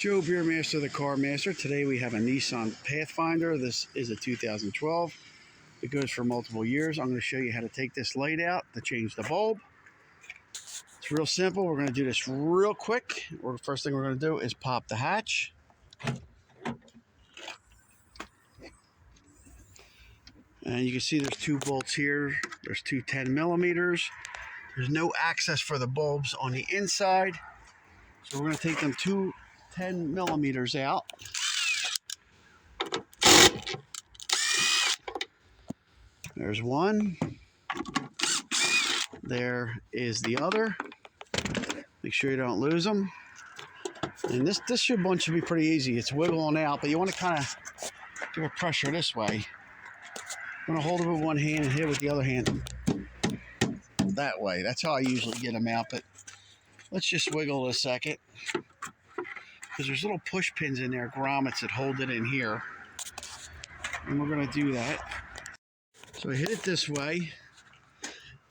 Joe Beermaster, the Car Master. Today we have a Nissan Pathfinder. This is a 2012. It goes for multiple years. I'm going to show you how to take this light out to change the bulb. It's real simple. We're going to do this real quick. First thing we're going to do is pop the hatch. And you can see there's two bolts here. There's two 10 millimeters. There's no access for the bulbs on the inside. So we're going to take them two 10 millimeters out. There's one. There is the other. Make sure you don't lose them. And this one should be pretty easy. It's wiggling out, but you want to kind of give it pressure this way. I'm going to hold it with one hand and hit it with the other hand. That way. That's how I usually get them out, but let's just wiggle it a second. Because there's little push pins in there, grommets that hold it in here. And we're going to do that. So I hit it this way.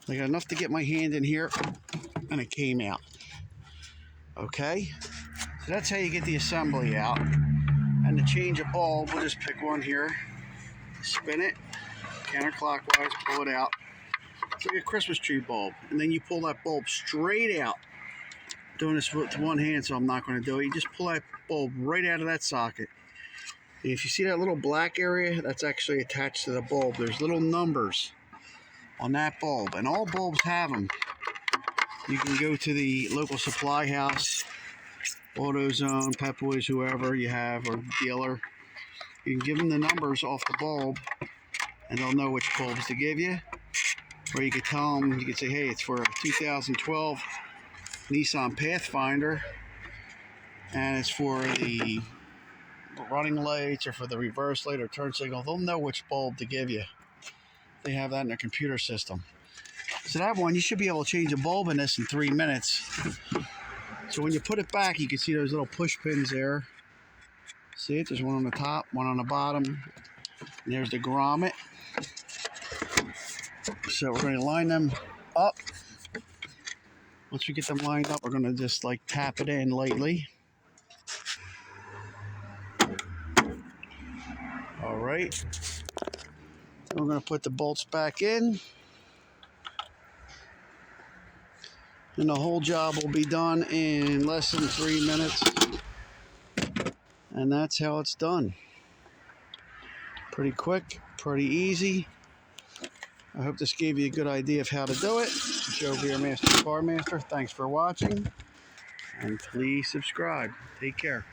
I got enough to get my hand in here, and it came out. Okay? So that's how you get the assembly out. And to change a bulb, we'll just pick one here, spin it, counterclockwise, pull it out. It's like a Christmas tree bulb. And then you pull that bulb straight out. Doing this with one hand, so I'm not going to do it. You just pull that bulb right out of that socket. And if you see that little black area, that's actually attached to the bulb. There's little numbers on that bulb, and all bulbs have them. You can go to the local supply house, AutoZone, Pep Boys, whoever you have, or dealer. You can give them the numbers off the bulb, and they'll know which bulbs to give you. Or you could tell them, you could say, hey, it's for a 2012 Nissan Pathfinder, and it's for the running lights or for the reverse light or turn signal. They'll know which bulb to give you. They have that in their computer system. So that one, you should be able to change a bulb in this in 3 minutes. So when you put it back, you can see those little push pins there. See it? There's one on the top, one on the bottom. And there's the grommet. So we're going to line them up. Once we get them lined up, we're going to just like tap it in lightly. All right. We're going to put the bolts back in. And the whole job will be done in less than 3 minutes. And that's how it's done. Pretty quick, pretty easy. I hope this gave you a good idea of how to do it. Joe Beermaster, Car Master. Thanks for watching. And please subscribe. Take care.